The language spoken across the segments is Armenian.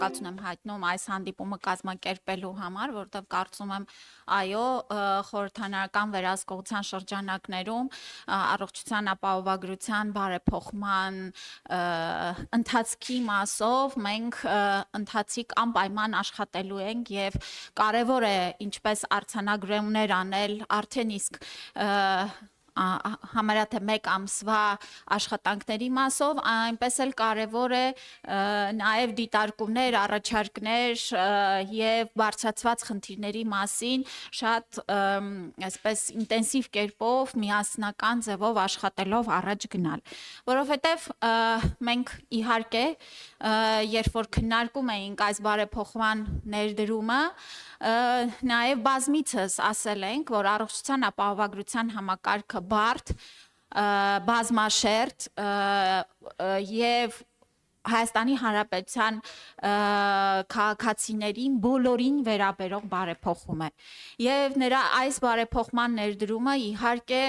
շնորհակալություն եմ հայտնում այս հանդիպումը կազմակերպելու համար, որտեղ կարծում եմ, այո, խորհրդանարական վերահսկողության շրջանակներում առողջության ապահովագրության բարեփոխման ընթացքի մասով մենք ընթացիկ անպայման աշխատելու ենք եւ կարեւոր է ինչպես արձանագրումներ անել արդեն իսկ համարյա թե մեկ ամսվա աշխատանքների մասով, այնպես էլ կարևոր է նաև դիտարկումներ, առաջարկներ եւ բարձրացված խնդիրների մասին շատ այսպես ինտենսիվ կերպով միասնական ձևով աշխատելով առաջ գնալ, որովհետեւ մենք իհարկե երբ որ քննարկում էինք այս բարեփոխման ներդրումը նաև բազմիցս ասել ենք, որ առողջության ապահովագրության համակարգը բարդ, բազմաշերտ եւ Հայաստանի Հանրապետության քաղաքացիներին բոլորին վերաբերող բարեփոխում է եւ նրա այս բարեփոխման ներդրումը իհարկե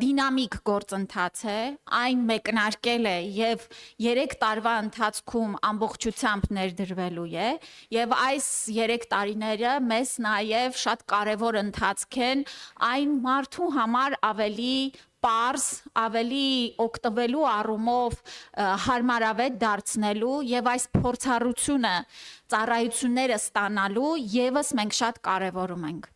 դինամիկ գործընթաց է, այն մեկնարկել է եւ 3 տարվա ընթացքում ամբողջությամբ ներդրվելու է եւ այս 3 տարիները մեզ նաեւ շատ կարեւոր ընթացք են այն մարդու համար ավելի պարզ, ավելի օգտվելու առումով հարմարավետ դարձնելու եւ այս փորձառությունը ծառայությունները ստանալու եւս մենք շատ կարեւորում ենք։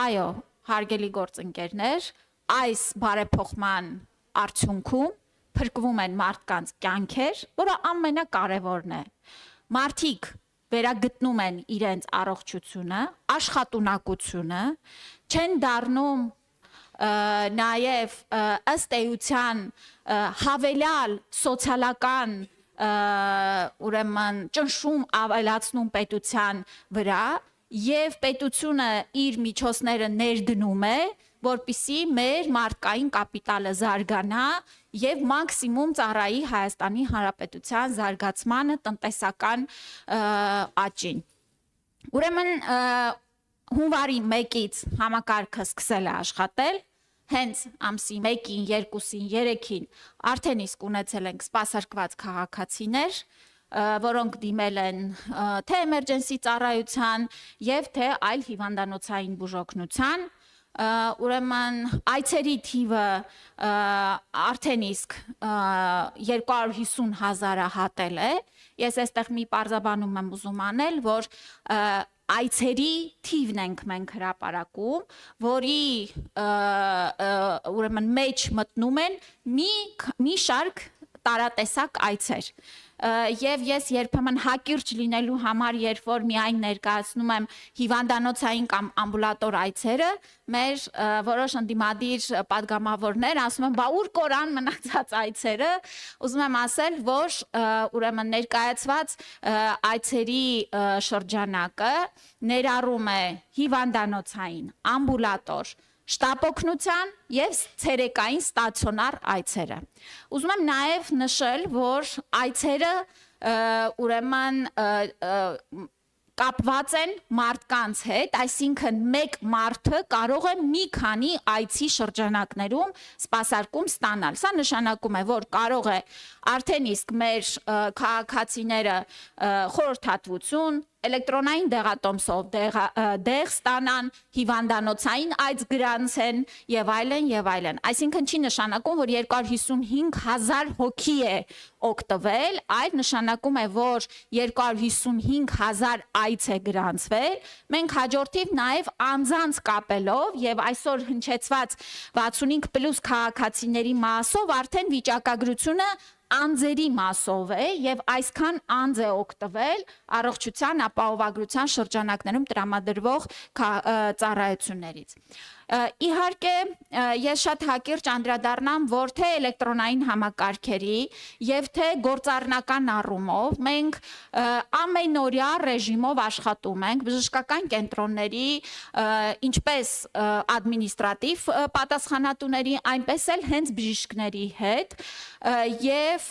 Այո, հարգելի գործընկերներ, այս բարեփոխման արդյունքում փրկվում են մարդկանց կյանքեր, որը ամենակարևորն է։ Մարդիկ վերագտնում են իրենց առողջությունը, աշխատունակությունը, չեն դառնում նաև ըստ էության հավելյալ սոցիալական ուրեմն ճնշում ավելացնում պետության վրա եւ պետությունը իր միջոցները ներդնում է, որպիսի մեր մարդկային կապիտալը զարգանա եւ մաքսիմում ծառայի Հայաստանի Հանրապետության զարգացմանը, տնտեսական աճին։ Ուրեմն հունվարի 1-ից համակարգը սկսել է աշխատել, հենց ամսի 1-ին, 2-ին, 3-ին արդեն իսկ ունեցել ենք սպասարկված քաղաքացիներ, որոնք դիմել են թե էմերջենսի ծառայության եւ թե այլ հիվանդանոցային բուժօգնության, ուրեմն այցերի թիվը արդեն իսկ 250,000-ը հատել է, ես այստեղ մի պարզաբանում եմ ուզում անել, որ այցերի թիվն ենք մենք հրապարակում, որի ուրեմն մեջ մտնում են մի շարք տարատեսակ այցեր։ Եվ ես երբեմն հակիրճ լինելու համար, երբ որ միայն ներկայացնում եմ հիվանդանոցային կամ ամբուլատոր այցերը, մեր որոշ ընդդիմադիր պատգամավորներ ասում են, բա ուր կորան մնացած այցերը, ուզում եմ ասել, որ ուրեմն ներկայացված այցերի շրջանակը ներառում է հիվանդանոցային, ամբուլատոր, շտապօգնության եւ ցերեկային ստացիոնար այցերը։ Ուզում եմ նաեւ նշել, որ այցերը ուրեմն կապված են մարդկանց հետ, այսինքն մեկ մարդը կարող է մի քանի այցի շրջանակներում սպասարկում ստանալ։ Սա նշանակում է, որ կարող է արդեն իսկ մեր քաղաքացիները խորհրդատվություն, էլեկտրոնային դեղատոմսով դեղ ստանան, հիվանդանոցային այց գրանցեն եւ այլն եւ այլն։ Այսինքն չի նշանակում, որ 255,000 հոգի է օգտվել, այլ նշանակում է, որ 255,000 այց է գրանցվել։ Մենք հաջորդիվ նաեւ անձանց կապելով եւ այսօր հնչեցված 65+ քաղաքացիների մասով արդեն վիճակագրությունը անձերի մասով է եւ այսքան անձ է օգտվել առողջության ապահովագրության շրջանակներում տրամադրվող ծառայություններից։ Իհարկե ես շատ հակիրճ անդրադառնամ, որ թե էլեկտրոնային համակարգերի եւ թե գործառնական առումով մենք ամենօրյա ռեժիմով աշխատում ենք բժշկական կենտրոնների ինչպես ադմինիստրատիվ պատասխանատուների, այնպես էլ հենց բժիշկների հետ եւ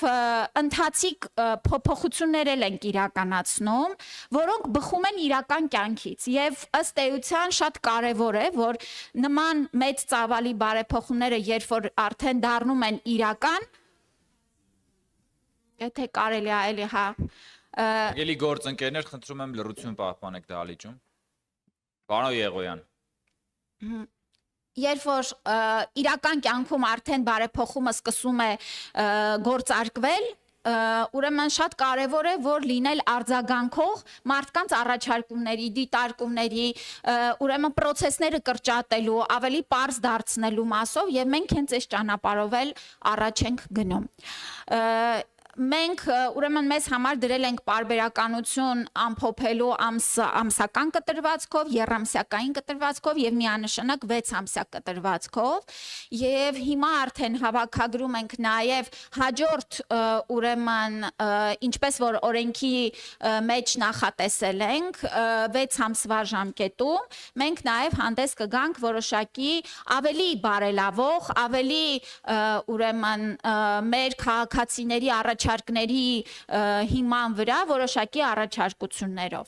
ընթացիկ փոփոխություններ ենք իրականացնում, որոնք բխում են իրական կյանքից եւ ըստ էության շատ կարեւոր է, որ նման մեծ ծավալի բարեփոխումները, երբ որ արդեն դառնում են իրական, եթե կարելի է, էլի հա, Ելի գործընկերներ, խնդրում եմ լռություն պահպանեք դահլիճում։ Պարոն Եղոյան։ Երբ որ իրական կյանքում արդեն բարեփոխումը սկսում է գործարկվել, ուրեմն շատ կարևոր է, որ լինել արձագանքող մարդկանց առաջարկումների, դիտարկումների, ուրեմն process-ները կրճատելու, ավելի པարզ դարձնելու մասով եւ մենք հենց այս ճանապարհով էլ առաջ ենք գնում։ Մենք ուրեմն մեզ համար դրել ենք պարբերականություն ամփոփելու ամսական կտրվածքով, եռամսյակային կտրվածքով եւ միանշանակ 6 ամսյակ կտրվածքով եւ հիմա արդեն հավաքագրում ենք նաեւ հաջորդ ուրեմն ինչպես որ օրենքի մեջ նախատեսել ենք 6 ամսվա ժամկետում մենք նաեւ հանդես կգանք որոշակի ավելի բարելավող, ավելի ուրեմն մեր քաղաքացիների առաջարկների հիման վրա որոշակի առաջարկություններով։